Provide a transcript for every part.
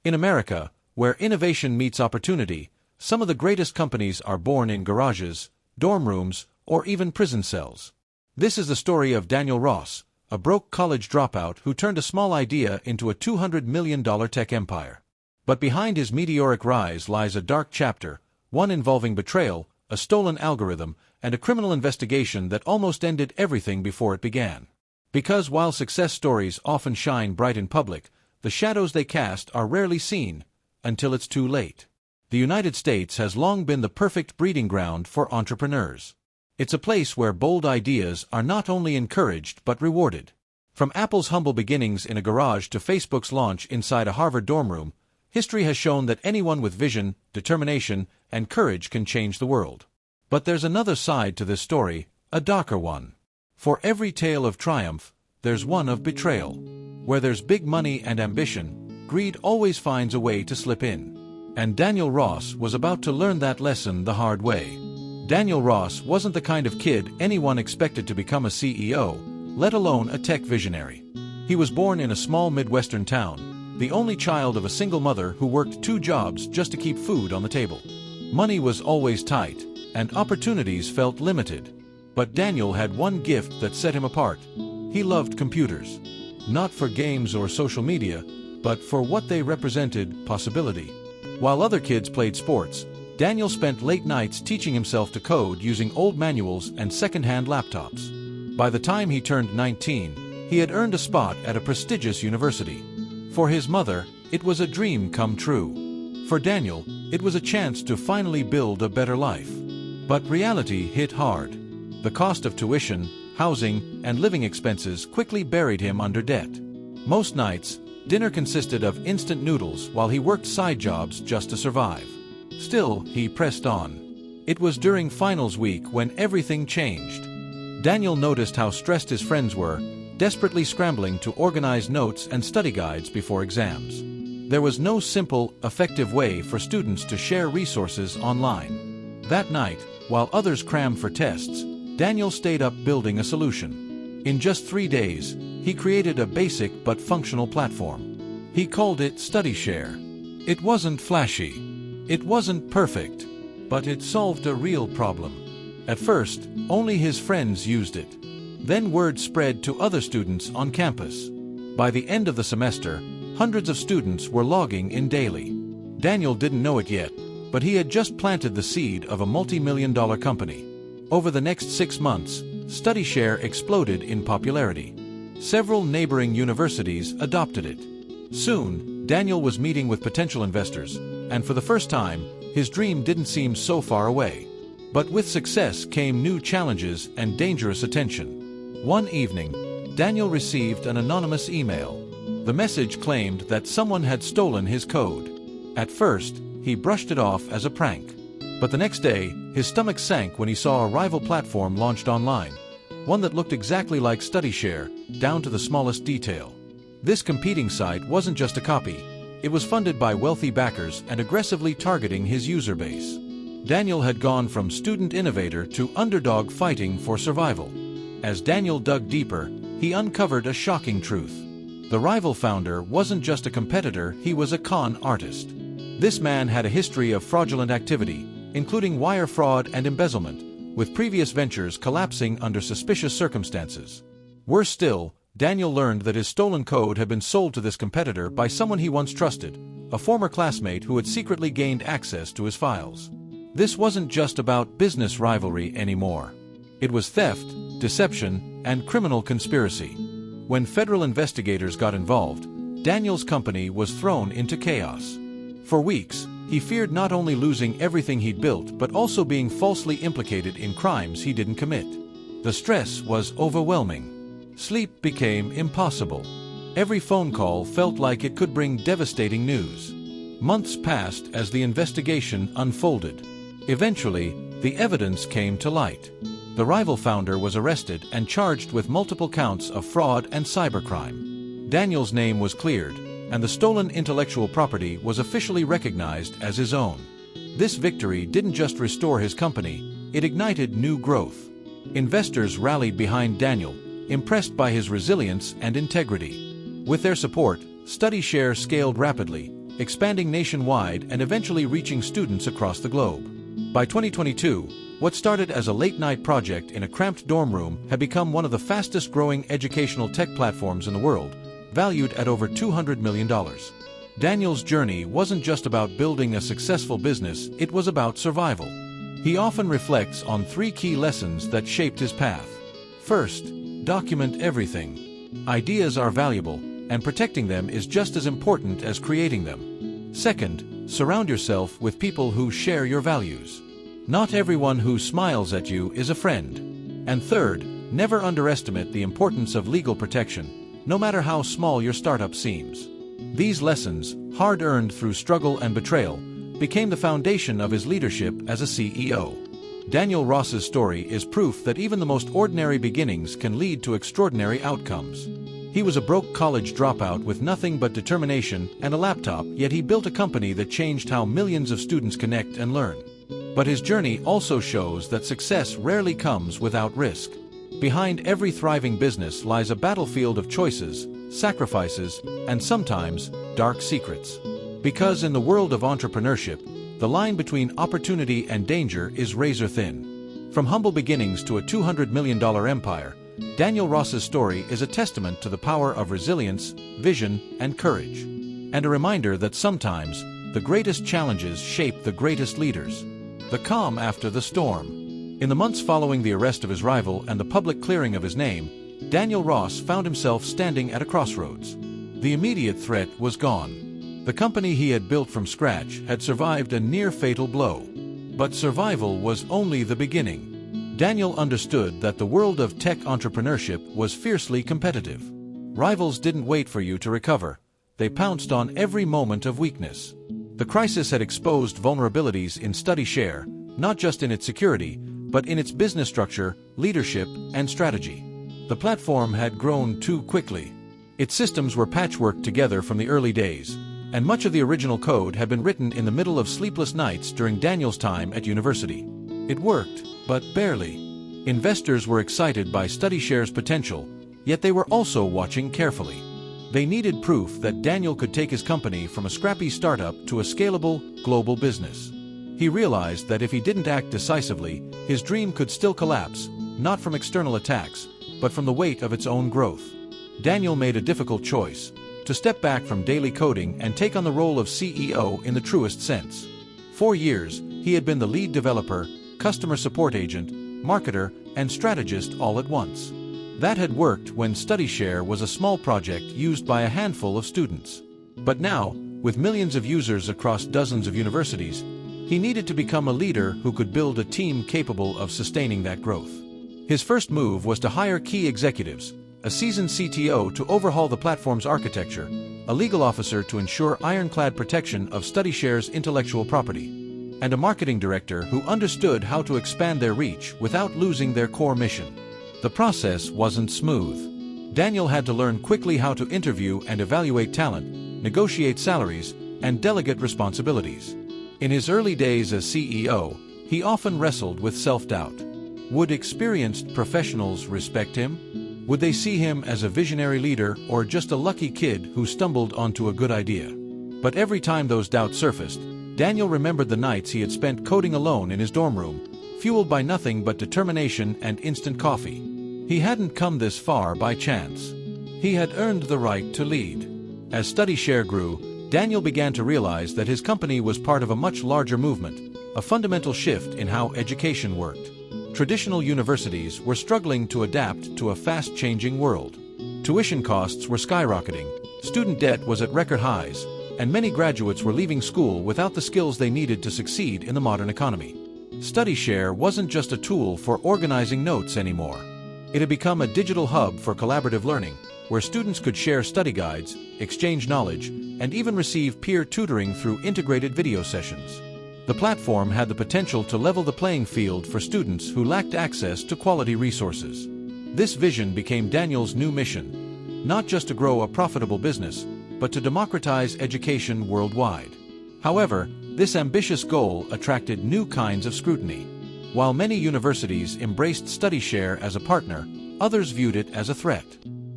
In America, where innovation meets opportunity, some of the greatest companies are born in garages, dorm rooms, or even prison cells. This is the story of Daniel Ross, a broke college dropout who turned a small idea into a $200 million tech empire. But behind his meteoric rise lies a dark chapter, one involving betrayal, a stolen algorithm, and a criminal investigation that almost ended everything before it began. Because while success stories often shine bright in public, the shadows they cast are rarely seen, until it's too late. The United States has long been the perfect breeding ground for entrepreneurs. It's a place where bold ideas are not only encouraged but rewarded. From Apple's humble beginnings in a garage to Facebook's launch inside a Harvard dorm room, history has shown that anyone with vision, determination, and courage can change the world. But there's another side to this story, a darker one. For every tale of triumph, there's one of betrayal. Where there's big money and ambition, greed always finds a way to slip in. And Daniel Ross was about to learn that lesson the hard way. Daniel Ross wasn't the kind of kid anyone expected to become a CEO, let alone a tech visionary. He was born in a small Midwestern town, the only child of a single mother who worked 2 jobs just to keep food on the table. Money was always tight, and opportunities felt limited. But Daniel had one gift that set him apart. He loved computers. Not for games or social media, but for what they represented, possibility. While other kids played sports, Daniel spent late nights teaching himself to code using old manuals and second-hand laptops. By the time he turned 19, he had earned a spot at a prestigious university. For his mother, it was a dream come true. For Daniel, it was a chance to finally build a better life. But reality hit hard. The cost of tuition, housing, and living expenses quickly buried him under debt. Most nights, dinner consisted of instant noodles while he worked side jobs just to survive. Still, he pressed on. It was during finals week when everything changed. Daniel noticed how stressed his friends were, desperately scrambling to organize notes and study guides before exams. There was no simple, effective way for students to share resources online. That night, while others crammed for tests, Daniel stayed up building a solution. In just 3 days, he created a basic but functional platform. He called it StudyShare. It wasn't flashy. It wasn't perfect. But it solved a real problem. At first, only his friends used it. Then word spread to other students on campus. By the end of the semester, hundreds of students were logging in daily. Daniel didn't know it yet, but he had just planted the seed of a multi-million-dollar company. Over the next 6 months, StudyShare exploded in popularity. Several neighboring universities adopted it. Soon, Daniel was meeting with potential investors, and for the first time, his dream didn't seem so far away. But with success came new challenges and dangerous attention. One evening, Daniel received an anonymous email. The message claimed that someone had stolen his code. At first, he brushed it off as a prank. But the next day, his stomach sank when he saw a rival platform launched online, one that looked exactly like StudyShare, down to the smallest detail. This competing site wasn't just a copy. It was funded by wealthy backers and aggressively targeting his user base. Daniel had gone from student innovator to underdog fighting for survival. As Daniel dug deeper, he uncovered a shocking truth. The rival founder wasn't just a competitor, he was a con artist. This man had a history of fraudulent activity, including wire fraud and embezzlement, with previous ventures collapsing under suspicious circumstances. Worse still, Daniel learned that his stolen code had been sold to this competitor by someone he once trusted, a former classmate who had secretly gained access to his files. This wasn't just about business rivalry anymore. It was theft, deception, and criminal conspiracy. When federal investigators got involved, Daniel's company was thrown into chaos. For weeks, he feared not only losing everything he'd built but also being falsely implicated in crimes he didn't commit. The stress was overwhelming. Sleep became impossible. Every phone call felt like it could bring devastating news. Months passed as the investigation unfolded. Eventually, the evidence came to light. The rival founder was arrested and charged with multiple counts of fraud and cybercrime. Daniel's name was cleared, and the stolen intellectual property was officially recognized as his own. This victory didn't just restore his company, it ignited new growth. Investors rallied behind Daniel, impressed by his resilience and integrity. With their support, StudyShare scaled rapidly, expanding nationwide and eventually reaching students across the globe. By 2022, what started as a late-night project in a cramped dorm room had become one of the fastest-growing educational tech platforms in the world, valued at over $200 million. Daniel's journey wasn't just about building a successful business, it was about survival. He often reflects on 3 key lessons that shaped his path. First, document everything. Ideas are valuable, and protecting them is just as important as creating them. Second, surround yourself with people who share your values. Not everyone who smiles at you is a friend. And third, never underestimate the importance of legal protection, no matter how small your startup seems. These lessons, hard-earned through struggle and betrayal, became the foundation of his leadership as a CEO. Daniel Ross's story is proof that even the most ordinary beginnings can lead to extraordinary outcomes. He was a broke college dropout with nothing but determination and a laptop, yet he built a company that changed how millions of students connect and learn. But his journey also shows that success rarely comes without risk. Behind every thriving business lies a battlefield of choices, sacrifices, and sometimes dark secrets. Because in the world of entrepreneurship, the line between opportunity and danger is razor thin. From humble beginnings to a $200 million empire, Daniel Ross's story is a testament to the power of resilience, vision, and courage. And a reminder that sometimes, the greatest challenges shape the greatest leaders. The calm after the storm. In the months following the arrest of his rival and the public clearing of his name, Daniel Ross found himself standing at a crossroads. The immediate threat was gone. The company he had built from scratch had survived a near-fatal blow. But survival was only the beginning. Daniel understood that the world of tech entrepreneurship was fiercely competitive. Rivals didn't wait for you to recover. They pounced on every moment of weakness. The crisis had exposed vulnerabilities in StudyShare, not just in its security, but in its business structure, leadership, and strategy. The platform had grown too quickly. Its systems were patchworked together from the early days, and much of the original code had been written in the middle of sleepless nights during Daniel's time at university. It worked, but barely. Investors were excited by StudyShare's potential, yet they were also watching carefully. They needed proof that Daniel could take his company from a scrappy startup to a scalable, global business. He realized that if he didn't act decisively, his dream could still collapse, not from external attacks, but from the weight of its own growth. Daniel made a difficult choice: to step back from daily coding and take on the role of CEO in the truest sense. For years, he had been the lead developer, customer support agent, marketer, and strategist all at once. That had worked when StudyShare was a small project used by a handful of students. But now, with millions of users across dozens of universities, he needed to become a leader who could build a team capable of sustaining that growth. His first move was to hire key executives: a seasoned CTO to overhaul the platform's architecture, a legal officer to ensure ironclad protection of StudyShare's intellectual property, and a marketing director who understood how to expand their reach without losing their core mission. The process wasn't smooth. Daniel had to learn quickly how to interview and evaluate talent, negotiate salaries, and delegate responsibilities. In his early days as CEO, he often wrestled with self-doubt. Would experienced professionals respect him? Would they see him as a visionary leader or just a lucky kid who stumbled onto a good idea? But every time those doubts surfaced, Daniel remembered the nights he had spent coding alone in his dorm room, fueled by nothing but determination and instant coffee. He hadn't come this far by chance. He had earned the right to lead. As StudyShare grew, Daniel began to realize that his company was part of a much larger movement, a fundamental shift in how education worked. Traditional universities were struggling to adapt to a fast-changing world. Tuition costs were skyrocketing, student debt was at record highs, and many graduates were leaving school without the skills they needed to succeed in the modern economy. StudyShare wasn't just a tool for organizing notes anymore. It had become a digital hub for collaborative learning, where students could share study guides, exchange knowledge, and even receive peer tutoring through integrated video sessions. The platform had the potential to level the playing field for students who lacked access to quality resources. This vision became Daniel's new mission: not just to grow a profitable business, but to democratize education worldwide. However, this ambitious goal attracted new kinds of scrutiny. While many universities embraced StudyShare as a partner, others viewed it as a threat.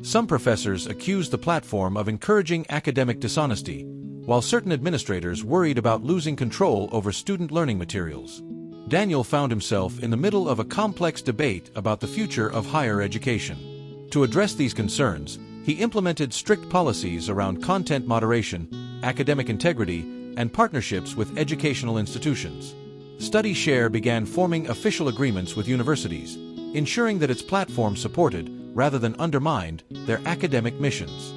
Some professors accused the platform of encouraging academic dishonesty, while certain administrators worried about losing control over student learning materials. Daniel found himself in the middle of a complex debate about the future of higher education. To address these concerns, he implemented strict policies around content moderation, academic integrity, and partnerships with educational institutions. StudyShare began forming official agreements with universities, ensuring that its platform supported, rather than undermined, their academic missions.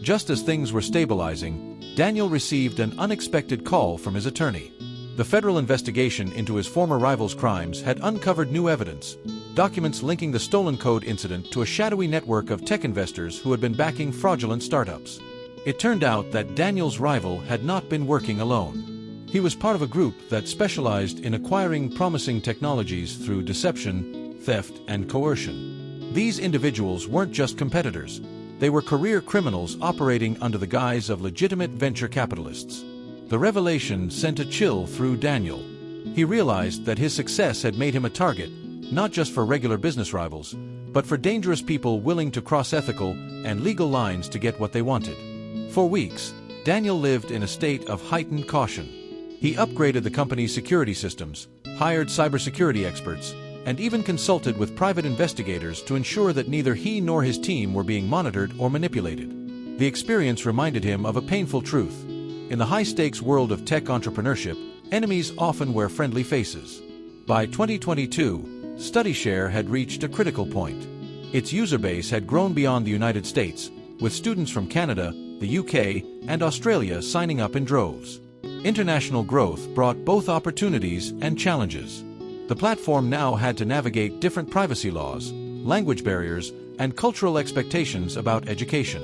Just as things were stabilizing, Daniel received an unexpected call from his attorney. The federal investigation into his former rival's crimes had uncovered new evidence, documents linking the stolen code incident to a shadowy network of tech investors who had been backing fraudulent startups. It turned out that Daniel's rival had not been working alone. He was part of a group that specialized in acquiring promising technologies through deception, theft, and coercion. These individuals weren't just competitors. They were career criminals operating under the guise of legitimate venture capitalists. The revelation sent a chill through Daniel. He realized that his success had made him a target, not just for regular business rivals, but for dangerous people willing to cross ethical and legal lines to get what they wanted. For weeks, Daniel lived in a state of heightened caution. He upgraded the company's security systems, hired cybersecurity experts, and even consulted with private investigators to ensure that neither he nor his team were being monitored or manipulated. The experience reminded him of a painful truth. In the high-stakes world of tech entrepreneurship, enemies often wear friendly faces. By 2022, StudyShare had reached a critical point. Its user base had grown beyond the United States, with students from Canada, the UK, and Australia signing up in droves. International growth brought both opportunities and challenges. The platform now had to navigate different privacy laws, language barriers, and cultural expectations about education.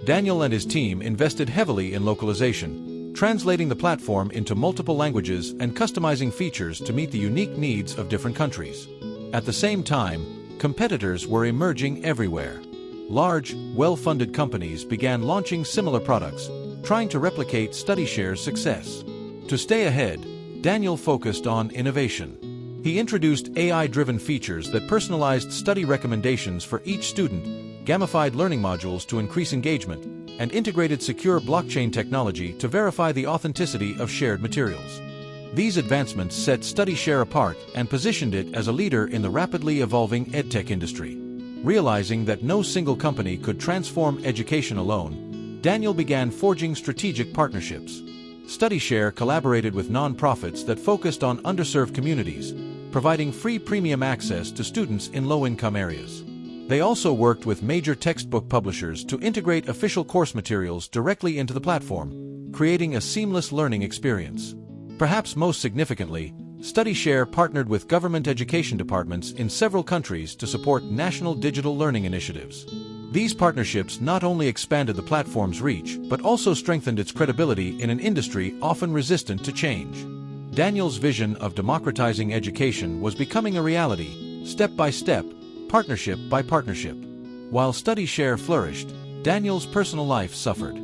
Daniel and his team invested heavily in localization, translating the platform into multiple languages and customizing features to meet the unique needs of different countries. At the same time, competitors were emerging everywhere. Large, well-funded companies began launching similar products, trying to replicate StudyShare's success. To stay ahead, Daniel focused on innovation. He introduced AI-driven features that personalized study recommendations for each student, gamified learning modules to increase engagement, and integrated secure blockchain technology to verify the authenticity of shared materials. These advancements set StudyShare apart and positioned it as a leader in the rapidly evolving edtech industry. Realizing that no single company could transform education alone, Daniel began forging strategic partnerships. StudyShare collaborated with nonprofits that focused on underserved communities, providing free premium access to students in low-income areas. They also worked with major textbook publishers to integrate official course materials directly into the platform, creating a seamless learning experience. Perhaps most significantly, StudyShare partnered with government education departments in several countries to support national digital learning initiatives. These partnerships not only expanded the platform's reach, but also strengthened its credibility in an industry often resistant to change. Daniel's vision of democratizing education was becoming a reality, step by step, partnership by partnership. While StudyShare flourished, Daniel's personal life suffered.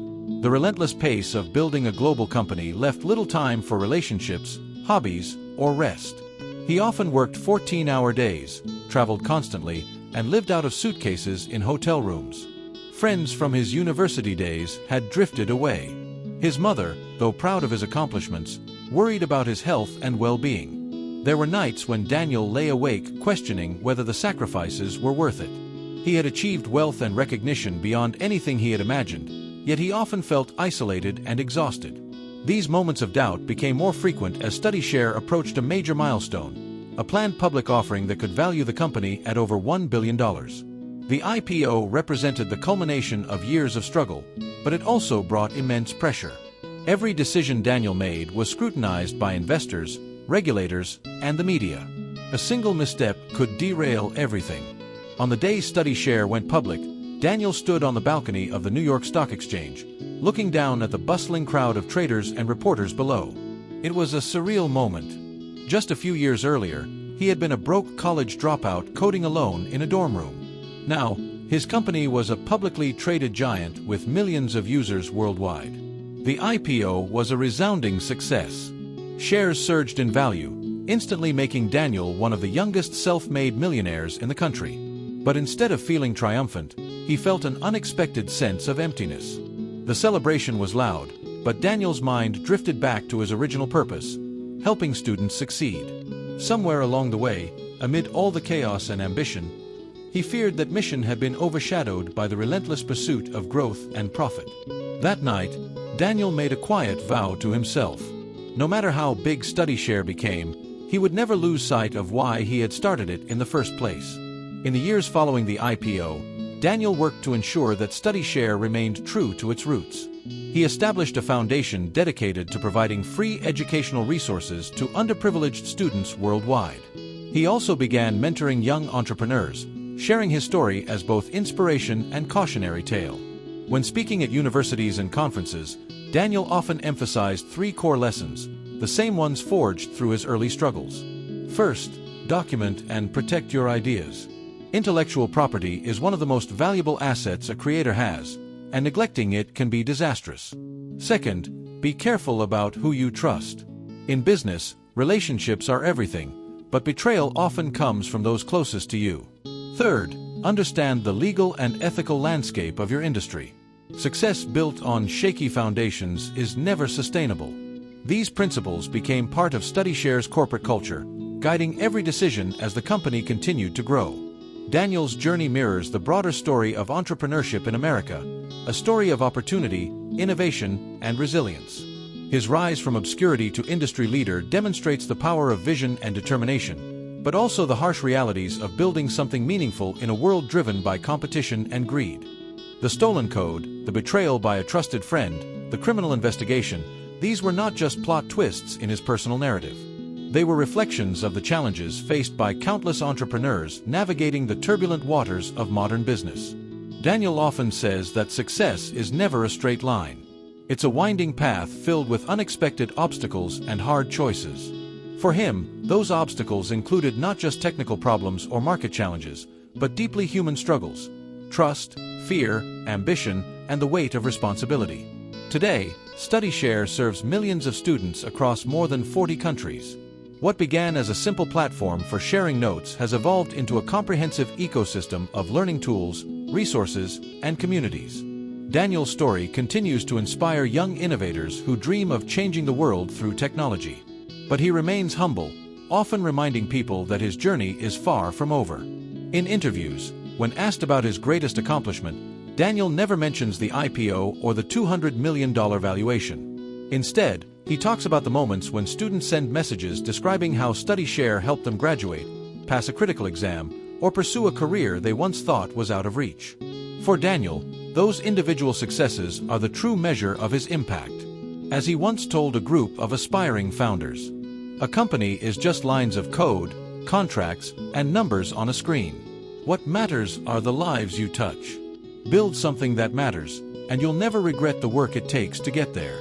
The relentless pace of building a global company left little time for relationships, hobbies, or rest. He often worked 14-hour days, traveled constantly, and lived out of suitcases in hotel rooms. Friends from his university days had drifted away. His mother, though proud of his accomplishments, worried about his health and well-being. There were nights when Daniel lay awake questioning whether the sacrifices were worth it. He had achieved wealth and recognition beyond anything he had imagined, yet he often felt isolated and exhausted. These moments of doubt became more frequent as StudyShare approached a major milestone, a planned public offering that could value the company at over $1 billion. The IPO represented the culmination of years of struggle, but it also brought immense pressure. Every decision Daniel made was scrutinized by investors, regulators, and the media. A single misstep could derail everything. On the day StudyShare went public, Daniel stood on the balcony of the New York Stock Exchange, looking down at the bustling crowd of traders and reporters below. It was a surreal moment. Just a few years earlier, he had been a broke college dropout coding alone in a dorm room. Now, his company was a publicly traded giant with millions of users worldwide. The IPO was a resounding success. Shares surged in value, instantly making Daniel one of the youngest self-made millionaires in the country. But instead of feeling triumphant, he felt an unexpected sense of emptiness. The celebration was loud, But Daniel's mind drifted back to his original purpose, helping students succeed. Somewhere along the way, amid all the chaos and ambition, he feared that mission had been overshadowed by the relentless pursuit of growth and profit. That night, Daniel made a quiet vow to himself. No matter how big StudyShare became, he would never lose sight of why he had started it in the first place. In the years following the IPO, Daniel worked to ensure that StudyShare remained true to its roots. He established a foundation dedicated to providing free educational resources to underprivileged students worldwide. He also began mentoring young entrepreneurs, sharing his story as both inspiration and cautionary tale. When speaking at universities and conferences, Daniel often emphasized three core lessons, the same ones forged through his early struggles. First, document and protect your ideas. Intellectual property is one of the most valuable assets a creator has, and neglecting it can be disastrous. Second, be careful about who you trust. In business, relationships are everything, but betrayal often comes from those closest to you. Third, understand the legal and ethical landscape of your industry. Success built on shaky foundations is never sustainable. These principles became part of StudyShare's corporate culture, guiding every decision as the company continued to grow. Daniel's journey mirrors the broader story of entrepreneurship in America, a story of opportunity, innovation, and resilience. His rise from obscurity to industry leader demonstrates the power of vision and determination, but also the harsh realities of building something meaningful in a world driven by competition and greed. The stolen code, the betrayal by a trusted friend, the criminal investigation, these were not just plot twists in his personal narrative. They were reflections of the challenges faced by countless entrepreneurs navigating the turbulent waters of modern business. Daniel often says that success is never a straight line. It's a winding path filled with unexpected obstacles and hard choices. For him, those obstacles included not just technical problems or market challenges, but deeply human struggles: trust, fear, ambition, and the weight of responsibility. Today, StudyShare serves millions of students across more than 40 countries. What began as a simple platform for sharing notes has evolved into a comprehensive ecosystem of learning tools, resources, and communities. Daniel's story continues to inspire young innovators who dream of changing the world through technology. But he remains humble, often reminding people that his journey is far from over. In interviews, when asked about his greatest accomplishment, Daniel never mentions the IPO or the $200 million valuation. Instead, he talks about the moments when students send messages describing how StudyShare helped them graduate, pass a critical exam, or pursue a career they once thought was out of reach. For Daniel, those individual successes are the true measure of his impact. As he once told a group of aspiring founders, "A company is just lines of code, contracts, and numbers on a screen. What matters are the lives you touch. Build something that matters, and you'll never regret the work it takes to get there."